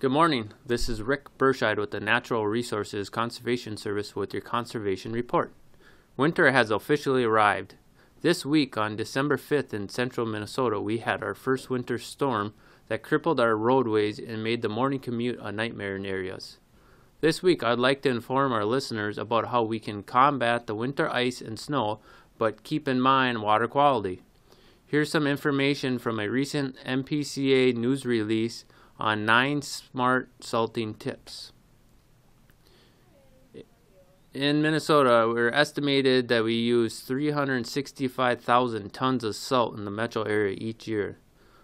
Good morning. This is Rick Berscheid with the Natural Resources Conservation Service with your Conservation Report. Winter has officially arrived. This week on December 5th in central Minnesota, we had our first winter storm that crippled our roadways and made the morning commute a nightmare in areas. This week, I'd like to inform our listeners about how we can combat the winter ice and snow, but keep in mind water quality. Here's some information from a recent MPCA news release on 9 smart salting tips. In Minnesota, we're estimated that we use 365,000 tons of salt in the metro area each year,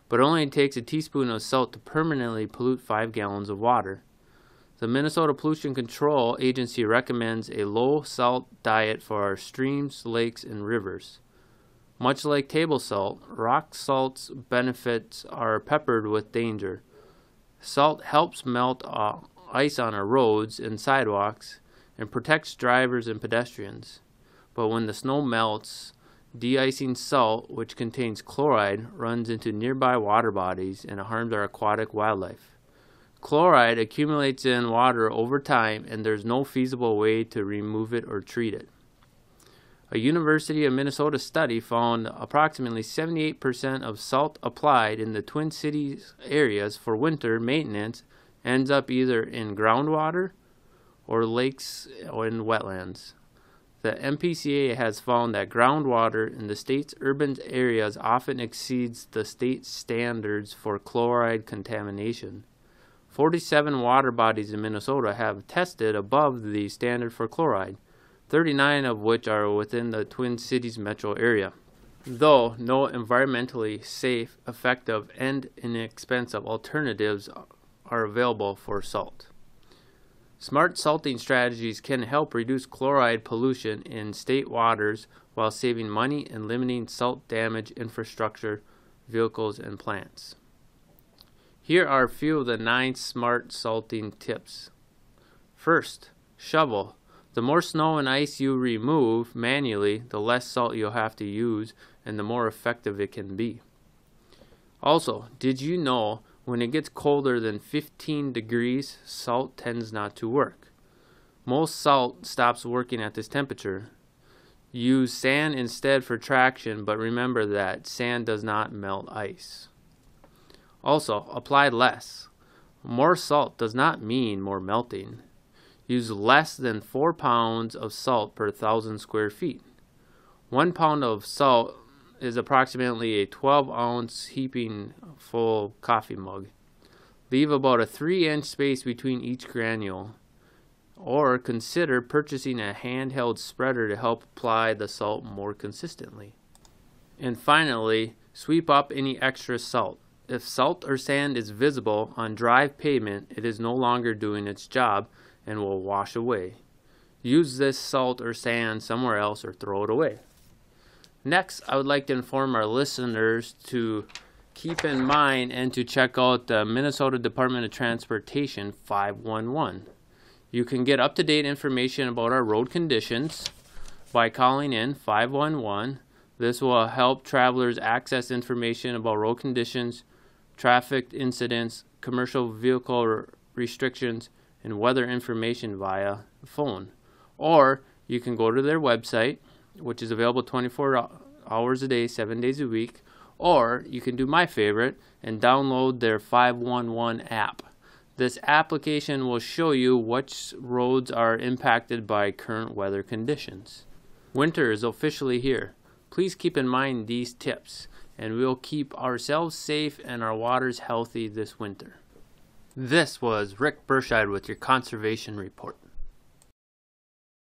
but it only takes a teaspoon of salt to permanently pollute 5 gallons of water. The Minnesota Pollution Control Agency recommends a low salt diet for our streams, lakes, and rivers. Much like table salt, rock salt's benefits are peppered with danger. Salt helps melt ice on our roads and sidewalks and protects drivers and pedestrians. But when the snow melts, de-icing salt, which contains chloride, runs into nearby water bodies and harms our aquatic wildlife. Chloride accumulates in water over time, and there's no feasible way to remove it or treat it. A University of Minnesota study found approximately 78% of salt applied in the Twin Cities areas for winter maintenance ends up either in groundwater or lakes or in wetlands. The MPCA has found that groundwater in the state's urban areas often exceeds the state standards for chloride contamination. 47 water bodies in Minnesota have tested above the standard for chloride, 39 of which are within the Twin Cities metro area. Though no environmentally safe, effective, and inexpensive alternatives are available for salt. Smart salting strategies can help reduce chloride pollution in state waters while saving money and limiting salt damage infrastructure, vehicles, and plants. Here are a few of the 9 smart salting tips. First, shovel. The more snow and ice you remove manually, the less salt you'll have to use and the more effective it can be. Also, did you know when it gets colder than 15 degrees, salt tends not to work? Most salt stops working at this temperature. Use sand instead for traction, but remember that sand does not melt ice. Also, apply less. More salt does not mean more melting. Use less than 4 pounds of salt per 1,000 square feet. 1 pound of salt is approximately a 12-ounce heaping full coffee mug. Leave about a 3-inch space between each granule. Or consider purchasing a handheld spreader to help apply the salt more consistently. And finally, sweep up any extra salt. If salt or sand is visible on dry pavement, it is no longer doing its job and will wash away. Use this salt or sand somewhere else or throw it away. Next, I would like to inform our listeners to keep in mind and to check out the Minnesota Department of Transportation 511. You can get up-to-date information about our road conditions by calling in 511. This will help travelers access information about road conditions, traffic incidents, commercial vehicle restrictions, and weather information via phone. Or you can go to their website, which is available 24 hours a day, 7 days a week, or you can do my favorite and download their 511 app. This application will show you which roads are impacted by current weather conditions. Winter is officially here. Please keep in mind these tips, and we'll keep ourselves safe and our waters healthy this winter. This was Rick Berscheid with your Conservation Report.